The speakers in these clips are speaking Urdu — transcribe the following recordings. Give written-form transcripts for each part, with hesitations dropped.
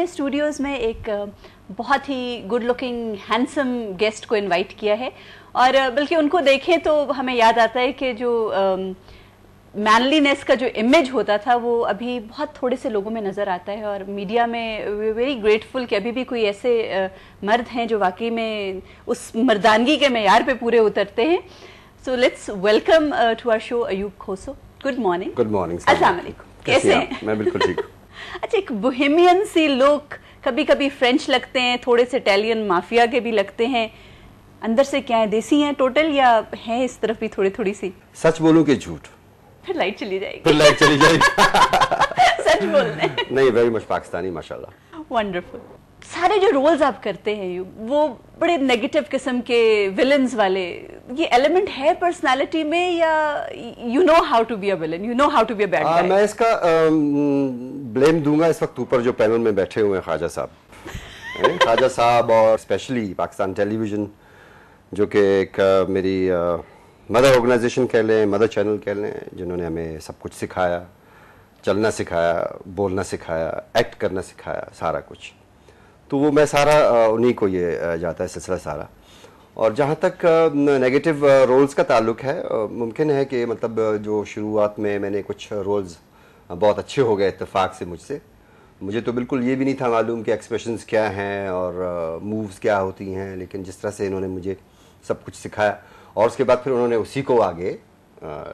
نے اسٹوڈیوز میں ایک بہت ہی گڈ لکنگ ہینڈسم گیسٹ کو انوائٹ کیا ہے، اور بلکہ ان کو دیکھیں تو ہمیں یاد آتا ہے کہ جو مینلینس کا جو امیج ہوتا تھا وہ ابھی بہت تھوڑے سے لوگوں میں نظر آتا ہے، اور میڈیا میں ویری گریٹفل کہ ابھی بھی کوئی ایسے مرد ہیں جو واقعی میں اس مردانگی کے معیار پہ پورے اترتے ہیں. So let's welcome to our show Ayub Khoso. Good morning. Good morning. السلام علیکم. کیسے ہیں؟ میں بالکل ٹھیک ہوں. اچھا، ایک بوہیمین سی لوگ کبھی کبھی فرینچ لگتے ہیں، تھوڑے سے اٹیلین مافیا کے بھی لگتے ہیں، اندر سے کیا ہے، دیسی ہیں ٹوٹل یا ہیں اس طرف بھی تھوڑی تھوڑی سی؟ سچ بولوں کہ جھوٹ؟ پھر لائٹ چلی جائے گی. پھر لائٹ چلی جائے گی. سچ بولنے نہیں، ویری مچ پاکستانی ماشاءاللہ. ونڈرفل. سارے جو رولز آپ کرتے ہیں وہ بڑے نیگیٹو قسم کے ولنز والے، یہ ایلیمنٹ ہے پرسنالٹی میں یا you know how to be a villain, you know how to be a bad guy? میں اس کا بلیم دوں گا اس وقت اوپر جو پینل میں بیٹھے ہوئے ہیں خواجہ صاحب. خواجہ صاحب اور اسپیشلی پاکستان ٹیلی ویژن، جو کہ ایک میری مدر آرگنائزیشن کہہ لیں، مدر چینل کہہ لیں، جنہوں نے ہمیں سب کچھ سکھایا، چلنا سکھایا، بولنا سکھایا، ایکٹ کرنا سکھایا، سارا کچھ. تو وہ میں سارا انہی کو یہ جاتا ہے سلسلہ سارا. اور جہاں تک نیگیٹو رولز کا تعلق ہے، ممکن ہے کہ مطلب جو شروعات میں نے کچھ رولز بہت اچھے ہو گئے اتفاق سے مجھ سے. مجھے تو بالکل یہ بھی نہیں تھا معلوم کہ ایکسپریشنز کیا ہیں اور مووز کیا ہوتی ہیں، لیکن جس طرح سے انہوں نے مجھے سب کچھ سکھایا اور اس کے بعد پھر انہوں نے اسی کو آگے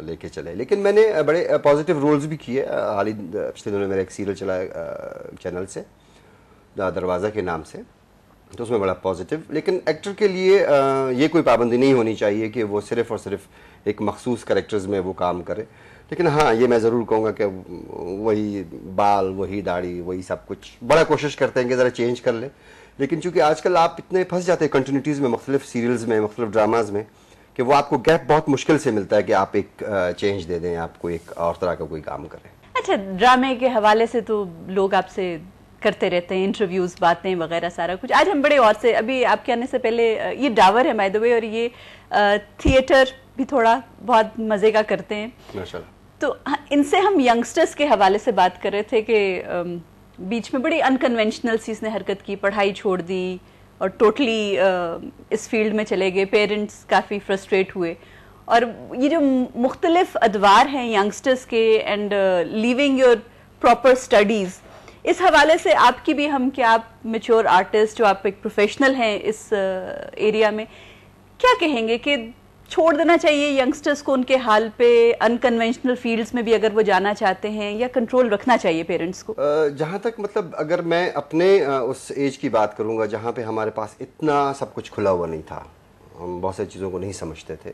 لے کے چلے. لیکن میں نے بڑے پازیٹیو رولز بھی کیے. حال ہی پچھلے دنوں میرا ایک سیریل چلایا چینل سے، دروازہ کے نام سے، تو اس میں بڑا پازیٹیو. لیکن ایکٹر کے لیے یہ کوئی پابندی نہیں ہونی چاہیے کہ وہ صرف اور صرف ایک مخصوص کریکٹرز میں وہ کام کرے. لیکن ہاں، یہ میں ضرور کہوں گا کہ وہی بال، وہی داڑھی، وہی سب کچھ بڑا کوشش کرتے ہیں کہ ذرا چینج کر لیں. لیکن چونکہ آج کل آپ اتنے پھنس جاتے ہیں کنٹینیوٹیز میں، مختلف سیریلز میں، مختلف ڈراماز میں، کہ وہ آپ کو گیپ بہت مشکل سے ملتا ہے کہ آپ ایک چینج دے دیں، آپ کو ایک اور طرح کا کوئی کام کریں. اچھا، ڈرامے کے حوالے سے تو لوگ آپ سے کرتے رہتے ہیں انٹرویوز، باتیں وغیرہ سارا کچھ. آج ہم بڑے اور سے، ابھی آپ کے آنے سے پہلے یہ ڈاور ہے بائی دی وے، اور یہ تھیٹر بھی تھوڑا بہت مزے کا کرتے ہیں ماشاءاللہ. تو ان سے ہم ینگسٹرز کے حوالے سے بات کر رہے تھے کہ بیچ میں بڑی انکنونشنل سی اس نے حرکت کی، پڑھائی چھوڑ دی اور ٹوٹلی اس فیلڈ میں چلے گئے. پیرنٹس کافی فرسٹریٹ ہوئے، اور یہ جو مختلف ادوار ہیں ینگسٹرز کے and living your proper studies, اس حوالے سے آپ کی بھی ہم کہ آپ میچور آرٹسٹ، جو آپ ایک پروفیشنل ہیں اس ایریا میں، کیا کہیں گے کہ چھوڑ دینا چاہیے ینگسٹرز کو ان کے حال پہ، انکنونشنل فیلڈز میں بھی اگر وہ جانا چاہتے ہیں، یا کنٹرول رکھنا چاہیے پیرنٹس کو؟ جہاں تک مطلب اگر میں اپنے اس ایج کی بات کروں گا جہاں پہ ہمارے پاس اتنا سب کچھ کھلا ہوا نہیں تھا، ہم بہت ساری چیزوں کو نہیں سمجھتے تھے،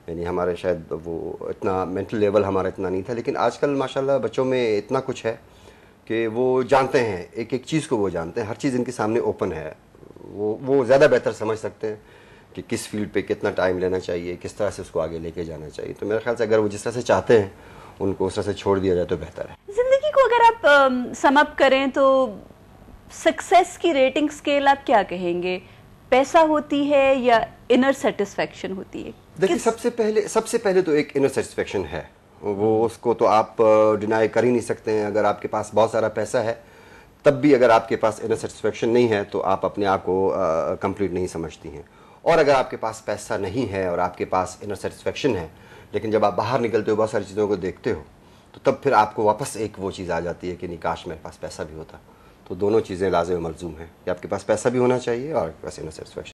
یعنی ہمارے شاید وہ اتنا مینٹل لیول ہمارا اتنا نہیں تھا. لیکن آج کل ماشاءاللہ بچوں میں اتنا کچھ ہے کہ وہ جانتے ہیں، ایک ایک چیز کو وہ جانتے ہیں، ہر چیز ان کے سامنے اوپن ہے. وہ زیادہ بہتر سمجھ سکتے ہیں کہ کس فیلڈ پہ کتنا ٹائم لینا چاہیے، کس طرح سے اس کو آگے لے کے جانا چاہیے. تو میرے خیال سے اگر وہ جس طرح سے چاہتے ہیں ان کو اس طرح سے چھوڑ دیا جائے تو بہتر ہے. زندگی کو اگر آپ سم اپ کریں تو سکسیس کی ریٹنگ اسکیل آپ کیا کہیں گے؟ پیسہ ہوتی ہے یا انر سیٹسفیکشن ہوتی ہے؟ دیکھیے، سب سے پہلے تو ایک انر سیٹسفیکشن ہے، وہ اس کو تو آپ ڈینائی کر ہی نہیں سکتے ہیں. اگر آپ کے پاس بہت سارا پیسہ ہے تب بھی اگر آپ کے پاس انر سیٹسفیکشن نہیں ہے تو آپ اپنے آپ کو کمپلیٹ نہیں سمجھتی ہیں. اور اگر آپ کے پاس پیسہ نہیں ہے اور آپ کے پاس انر سیٹسفیکشن ہے، لیکن جب آپ باہر نکلتے ہو، بہت ساری چیزوں کو دیکھتے ہو، تو تب پھر آپ کو واپس ایک وہ چیز آ جاتی ہے کہ کاش میرے پاس پیسہ بھی ہوتا. تو دونوں چیزیں لازم و ملزوم ہیں کہ آپ کے پاس پیسہ بھی ہونا چاہیے اور آپ کے پاس انر سیٹسفیکشن.